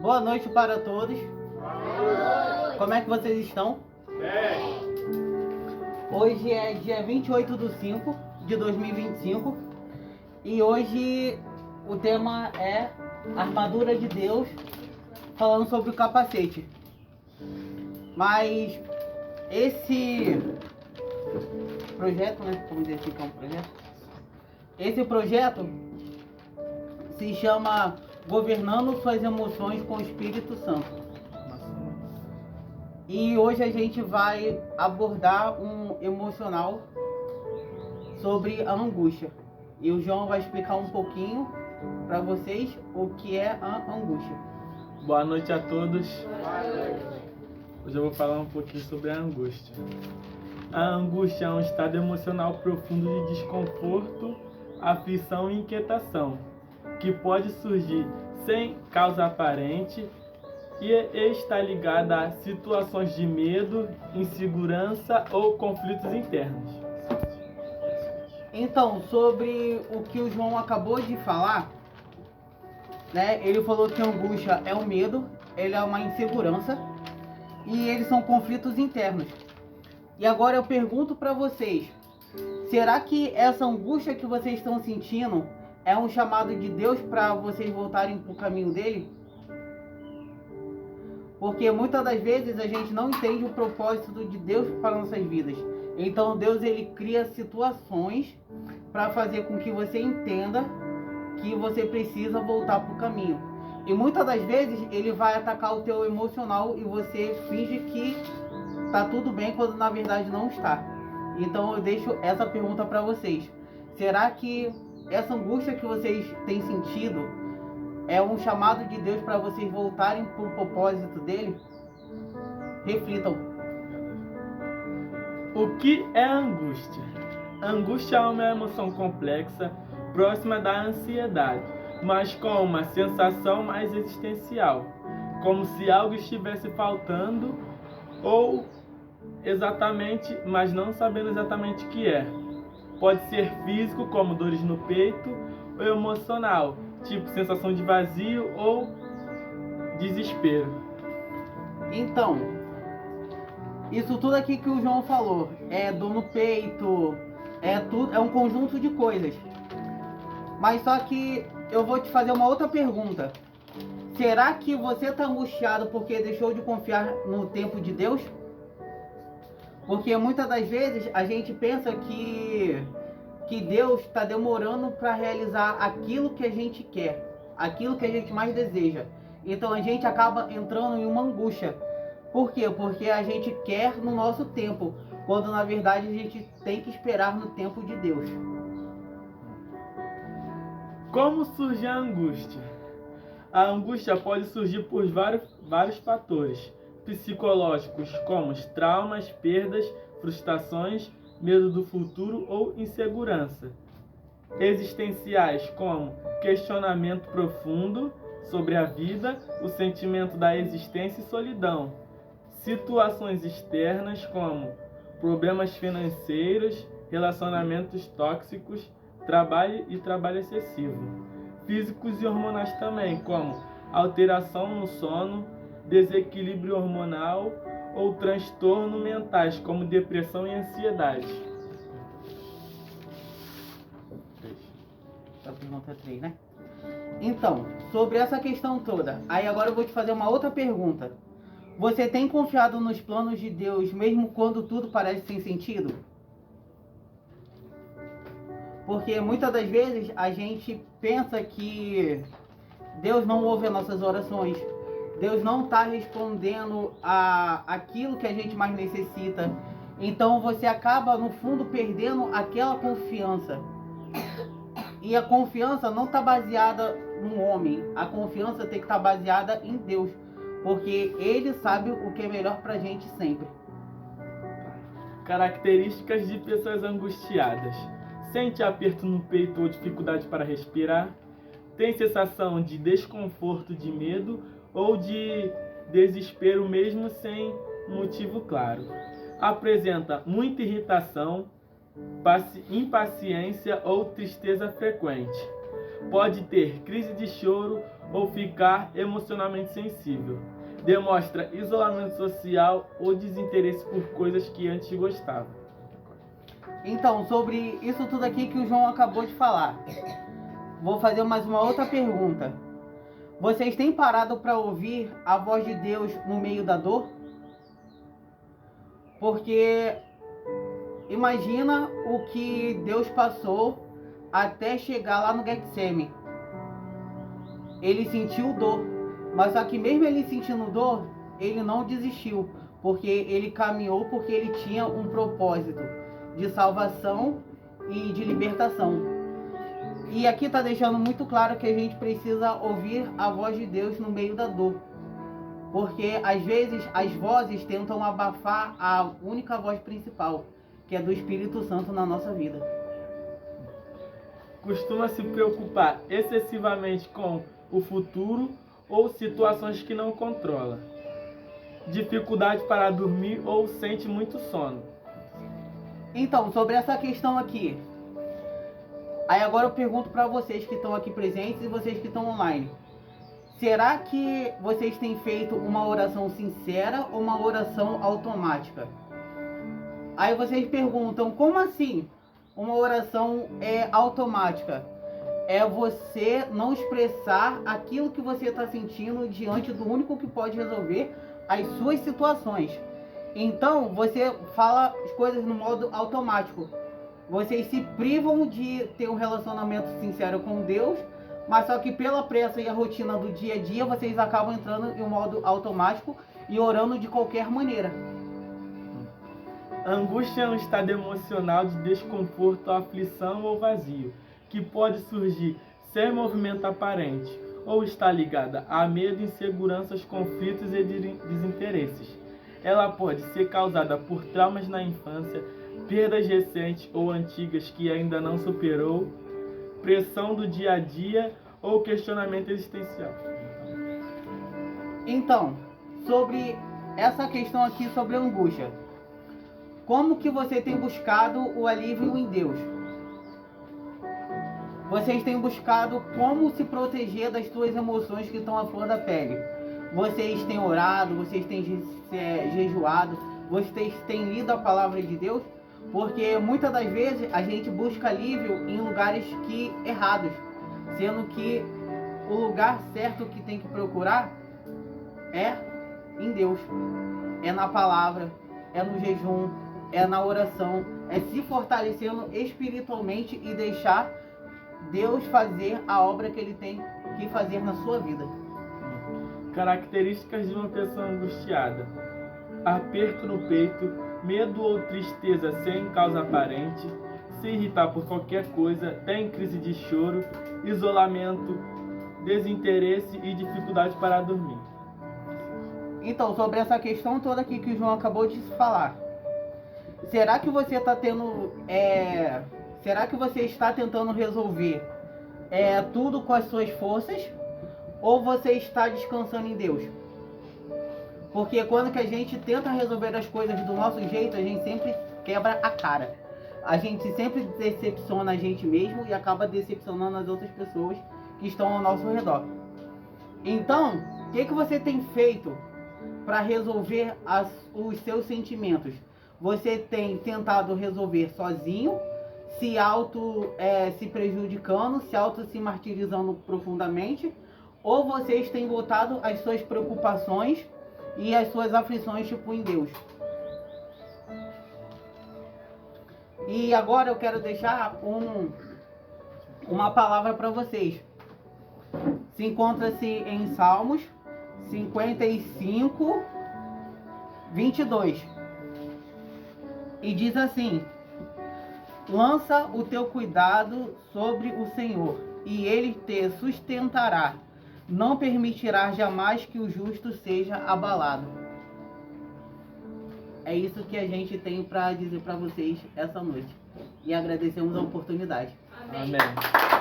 Boa noite para todos. Como é que vocês estão? Bem. Hoje é dia 28 de 5 de 2025 e hoje o tema é Armadura de Deus, falando sobre o capacete. Mas esse projeto, né? Vamos dizer assim que é um projeto. Esse projeto se chama Governando Suas Emoções com o Espírito Santo. E hoje a gente vai abordar um emocional sobre a angústia. E o João vai explicar um pouquinho para vocês o que é a angústia. Boa noite a todos. Hoje eu vou falar um pouquinho sobre a angústia. A angústia é um estado emocional profundo de desconforto, aflição e inquietação, que pode surgir sem causa aparente e está ligada a situações de medo, insegurança ou conflitos internos. Então, sobre o que o João acabou de falar, né? Ele falou que a angústia é um medo, ele é uma insegurança e eles são conflitos internos. E agora eu pergunto para vocês, será que essa angústia que vocês estão sentindo é um chamado de Deus para vocês voltarem para o caminho dele? Porque muitas das vezes a gente não entende o propósito de Deus para nossas vidas. Então Deus ele cria situações para fazer com que você entenda que você precisa voltar para o caminho. E muitas das vezes ele vai atacar o teu emocional e você finge que está tudo bem quando na verdade não está. Então eu deixo essa pergunta para vocês. Será que essa angústia que vocês têm sentido é um chamado de Deus para vocês voltarem para o propósito dele? Reflitam. O que é a angústia? A angústia é uma emoção complexa, próxima da ansiedade, mas com uma sensação mais existencial, como se algo estivesse faltando ou exatamente, mas não sabendo exatamente o que é. Pode ser físico, como dores no peito, ou emocional, tipo sensação de vazio ou desespero. Então, isso tudo aqui que o João falou, é dor no peito, é um conjunto de coisas. Mas só que eu vou te fazer uma outra pergunta. Será que você está angustiado porque deixou de confiar no tempo de Deus? Porque muitas das vezes a gente pensa que Deus está demorando para realizar aquilo que a gente quer, aquilo que a gente mais deseja. Então a gente acaba entrando em uma angústia. Por quê? Porque a gente quer no nosso tempo, quando na verdade a gente tem que esperar no tempo de Deus. Como surge a angústia? A angústia pode surgir por vários fatores psicológicos, como os traumas, perdas, frustrações, medo do futuro ou insegurança. Existenciais, como questionamento profundo sobre a vida, o sentimento da existência e solidão. Situações externas, como problemas financeiros, relacionamentos tóxicos, trabalho e trabalho excessivo. Físicos e hormonais também, como alteração no sono, desequilíbrio hormonal ou transtornos mentais, como depressão e ansiedade. A pergunta 3, né? Então, sobre essa questão toda, aí agora eu vou te fazer uma outra pergunta. Você tem confiado nos planos de Deus mesmo quando tudo parece sem sentido? Porque muitas das vezes a gente pensa que Deus não ouve as nossas orações, Deus não está respondendo aquilo que a gente mais necessita. Então você acaba no fundo perdendo aquela confiança. E a confiança não está baseada no homem, a confiança tem que estar baseada em Deus, porque Ele sabe o que é melhor para a gente sempre. Características de pessoas angustiadas: sente aperto no peito ou dificuldade para respirar, tem sensação de desconforto, de medo ou de desespero mesmo sem motivo claro, apresenta muita irritação, impaciência ou tristeza frequente, pode ter crise de choro ou ficar emocionalmente sensível. Demonstra isolamento social ou desinteresse por coisas que antes gostava. Então, sobre isso tudo aqui que o João acabou de falar, vou fazer mais uma outra pergunta. Vocês têm parado para ouvir a voz de Deus no meio da dor? Porque imagina o que Deus passou até chegar lá no Getsemane. Ele sentiu dor, mas só que mesmo ele sentindo dor, ele não desistiu, porque ele caminhou, porque ele tinha um propósito de salvação e de libertação. E aqui está deixando muito claro que a gente precisa ouvir a voz de Deus no meio da dor, porque às vezes as vozes tentam abafar a única voz principal, que é do Espírito Santo na nossa vida. Costuma se preocupar excessivamente com o futuro ou situações que não controla. Dificuldade para dormir ou sente muito sono. Então, sobre essa questão aqui, aí agora eu pergunto para vocês que estão aqui presentes e vocês que estão online. Será que vocês têm feito uma oração sincera ou uma oração automática? Aí vocês perguntam, como assim uma oração automática? É você não expressar aquilo que você está sentindo diante do único que pode resolver as suas situações. Então, você fala as coisas no modo automático. Vocês se privam de ter um relacionamento sincero com Deus, mas só que pela pressa e a rotina do dia a dia, vocês acabam entrando em um modo automático e orando de qualquer maneira. A angústia é um estado emocional de desconforto, aflição ou vazio, que pode surgir sem movimento aparente, ou está ligada a medo, inseguranças, conflitos e desinteresses. Ela pode ser causada por traumas na infância, perdas recentes ou antigas que ainda não superou, pressão do dia a dia ou questionamento existencial. Então, sobre essa questão aqui sobre a angústia, como que você tem buscado o alívio em Deus? Vocês têm buscado como se proteger das suas emoções que estão à flor da pele? Vocês têm orado, vocês têm jejuado, vocês têm lido a palavra de Deus? Porque muitas das vezes a gente busca alívio em lugares errados, sendo que o lugar certo que tem que procurar é em Deus, é na palavra, é no jejum, é na oração, é se fortalecendo espiritualmente e deixar Deus fazer a obra que Ele tem que fazer na sua vida. Características de uma pessoa angustiada: aperto no peito, medo ou tristeza sem causa aparente, se irritar por qualquer coisa, tem crise de choro, isolamento, desinteresse e dificuldade para dormir. Então, sobre essa questão toda aqui que o João acabou de falar, será que você está tendo, será que você está tentando resolver tudo com as suas forças, ou você está descansando em Deus? Porque quando que a gente tenta resolver as coisas do nosso jeito, a gente sempre quebra a cara. A gente sempre decepciona a gente mesmo e acaba decepcionando as outras pessoas que estão ao nosso redor. Então, o que você tem feito para resolver os seus sentimentos? Você tem tentado resolver sozinho, se prejudicando, se martirizando profundamente, ou vocês têm botado as suas preocupações e as suas aflições em Deus? E agora eu quero deixar uma palavra para vocês. Se encontra-se em Salmos 55, 22. E diz assim: lança o teu cuidado sobre o Senhor, e Ele te sustentará. Não permitirá jamais que o justo seja abalado. É isso que a gente tem para dizer para vocês essa noite. E agradecemos a oportunidade. Amém.